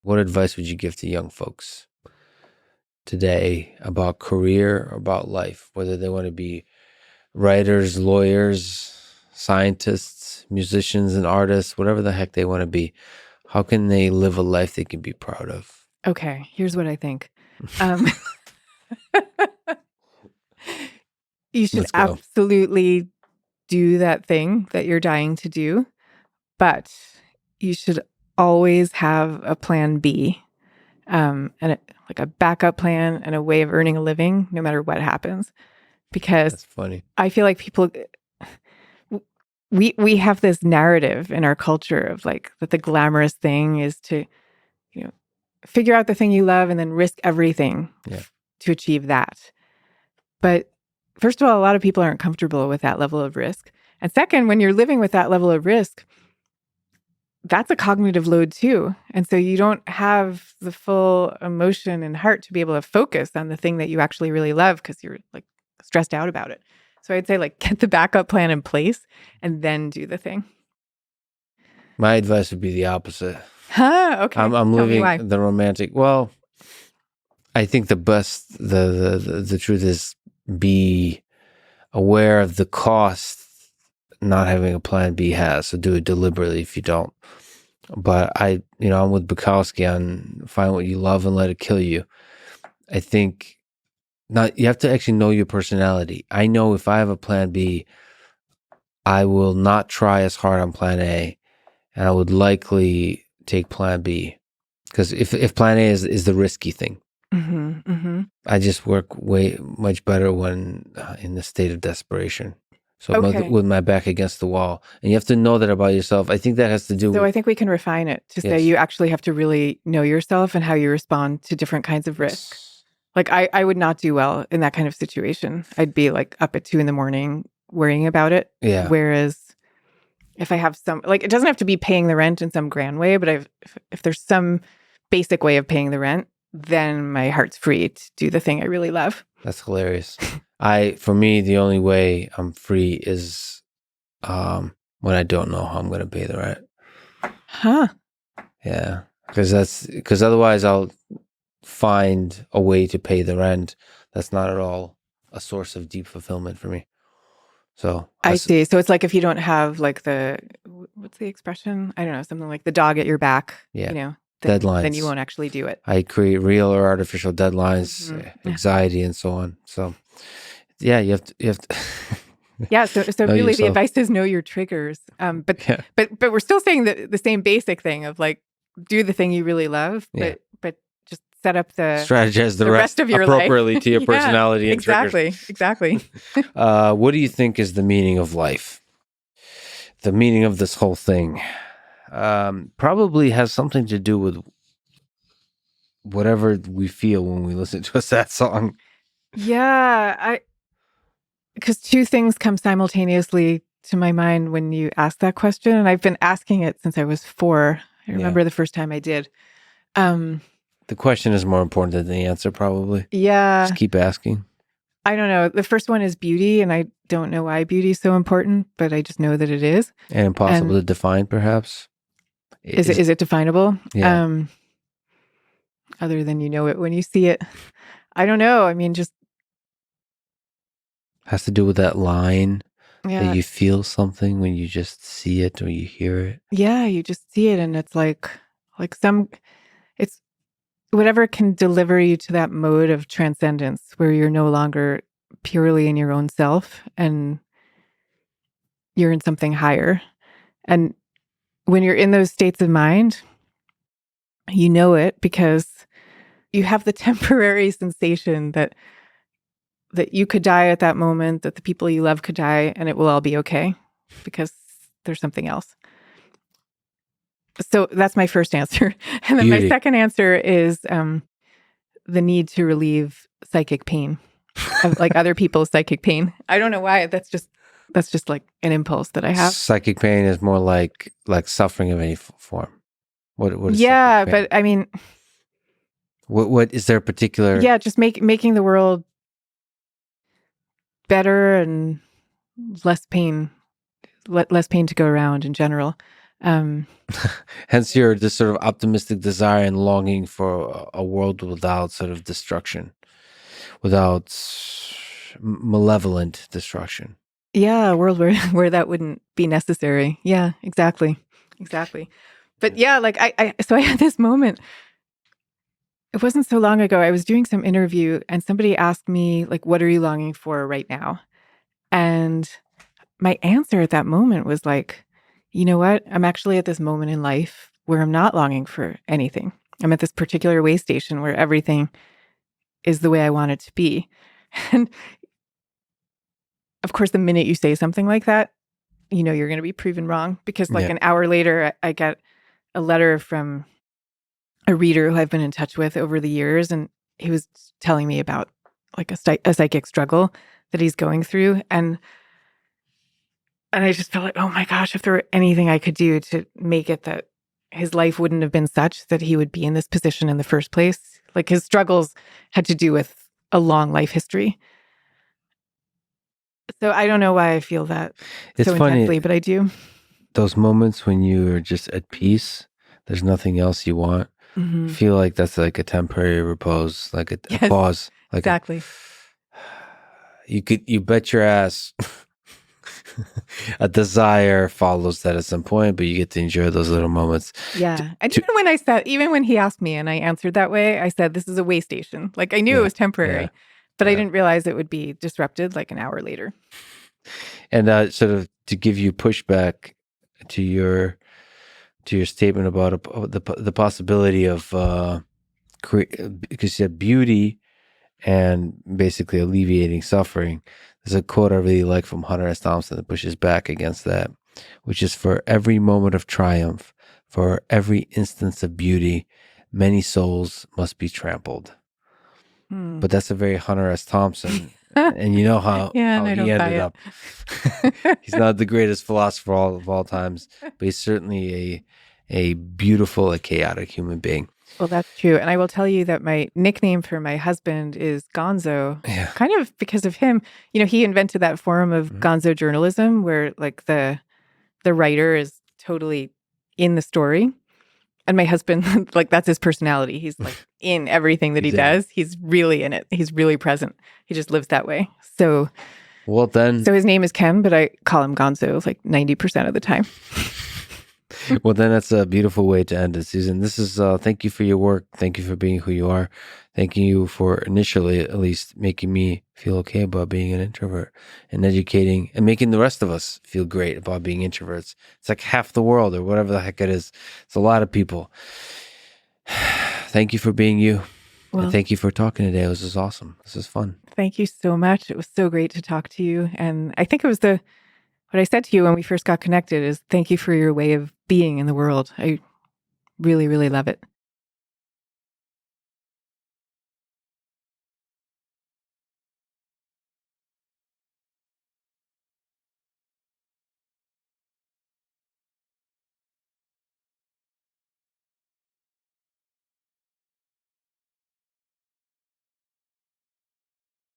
What advice would you give to young folks today about career or about life, whether they want to be writers, lawyers, scientists, musicians, and artists, whatever the heck they want to be? How can they live a life they can be proud of? Okay, here's what I think. Um, you should Let's go. absolutely do that thing that you're dying to do, but you should always have a plan B, like a backup plan and a way of earning a living no matter what happens. Because That's funny. I feel like people, we have this narrative in our culture of like that the glamorous thing is to, figure out the thing you love and then risk everything to achieve that. But first of all, a lot of people aren't comfortable with that level of risk. And second, when you're living with that level of risk, that's a cognitive load too. And so you don't have the full emotion and heart to be able to focus on the thing that you actually really love because you're like stressed out about it. So I'd say like get the backup plan in place and then do the thing. My advice would be the opposite. Okay. I'm living the romantic. Well, I think the truth is be aware of the cost not having a plan B has. So do it deliberately if you don't. But I'm with Bukowski on find what you love and let it kill you. I think you have to actually know your personality. I know if I have a plan B, I will not try as hard on plan A, and I would likely take plan B. Because if plan A is the risky thing, I just work way much better when in the state of desperation. So with my back against the wall. And you have to know that about yourself. I think that has to do with... So I think we can refine it to say you actually have to really know yourself and how you respond to different kinds of risk. Like I would not do well in that kind of situation. I'd be like up at 2 a.m. worrying about it. Yeah. Whereas if I have some, like it doesn't have to be paying the rent in some grand way, but if there's some basic way of paying the rent, then my heart's free to do the thing I really love. That's hilarious. For me, the only way I'm free is when I don't know how I'm going to pay the rent. Huh. Yeah. Because otherwise I'll find a way to pay the rent. That's not at all a source of deep fulfillment for me. So I see. So it's like if you don't have like what's the expression? I don't know, something like the dog at your back, deadlines. Then you won't actually do it. I create real or artificial deadlines, anxiety and so on. So yeah, you have to yeah, so really yourself. The advice is know your triggers. But we're still saying the same basic thing of like do the thing you really love, but just set up strategize the rest of your appropriately life. To your personality and triggers. Exactly. What do you think is the meaning of life? The meaning of this whole thing probably has something to do with whatever we feel when we listen to a sad song. Yeah, because two things come simultaneously to my mind when you ask that question, and I've been asking it since I was 4. I remember the first time I did. The question is more important than the answer, probably. Yeah. Just keep asking. I don't know. The first one is beauty, and I don't know why beauty is so important, but I just know that it is. And impossible to define, perhaps? Is it definable? Yeah. Other than you know it when you see it. I don't know. I mean, just... Has to do with that line that you feel something when you just see it or you hear it. Yeah, you just see it, and it's like it's whatever can deliver you to that mode of transcendence where you're no longer purely in your own self and you're in something higher. And when you're in those states of mind, you know it because you have the temporary sensation that you could die at that moment, that the people you love could die, and it will all be okay because there's something else. So that's my first answer. And then my second answer is the need to relieve psychic pain, like other people's psychic pain. I don't know why. That's just like an impulse that I have. Psychic pain is more like suffering of any form. What is yeah, but I mean, what is there a particular? Yeah, just making the world better and less pain to go around in general. Hence your this sort of optimistic desire and longing for a world without sort of destruction, without malevolent destruction. Yeah, a world where that wouldn't be necessary. Yeah, exactly. But yeah, like so I had this moment. It wasn't so long ago. I was doing some interview and somebody asked me, like, what are you longing for right now? And my answer at that moment was like, you know what? I'm actually at this moment in life where I'm not longing for anything. I'm at this particular way station where everything is the way I want it to be. And of course, the minute you say something like that, you know you're going to be proven wrong, because like an hour later, I get a letter from a reader who I've been in touch with over the years, and he was telling me about like a psychic struggle that he's going through, and I just felt like, oh my gosh, if there were anything I could do to make it that his life wouldn't have been such that he would be in this position in the first place. Like his struggles had to do with a long life history. So I don't know why I feel that It's so funny, intensely, but I do. those moments when you're just at peace, there's nothing else you want. I feel like that's like a temporary repose, like a Yes, pause. Like exactly. you bet your ass a desire follows that at some point, but you get to enjoy those little moments. Yeah. And even when he asked me and I answered that way, I said, this is a way station. Like I knew it was temporary, but I didn't realize it would be disrupted like an hour later. And sort of to give you pushback to your statement about the possibility of because you said beauty and basically alleviating suffering. There's a quote I really like from Hunter S. Thompson that pushes back against that, which is, for every moment of triumph, for every instance of beauty, many souls must be trampled. But that's a very Hunter S. Thompson. And you know how I he don't buy ended it. up. He's not the greatest philosopher of all times, but he's certainly a beautiful, a chaotic human being. Well, that's true. And I will tell you that my nickname for my husband is Gonzo, kind of because of him. You know, he invented that form of Gonzo journalism where like the writer is totally in the story. And my husband, like that's his personality. He's like in everything that he does. He's really in it. He's really present. He just lives that way. So, so his name is Ken, but I call him Gonzo like 90% of the time. Well, then that's a beautiful way to end it, Susan. This is thank you for your work. Thank you for being who you are. Thank you for initially, at least, making me feel okay about being an introvert, and educating and making the rest of us feel great about being introverts. It's like half the world, or whatever the heck it is. It's a lot of people. Thank you for being you. Well, and thank you for talking today. This is awesome. This is fun. Thank you so much. It was so great to talk to you. And I think it was what I said to you when we first got connected is thank you for your way of being in the world. I really, really love it.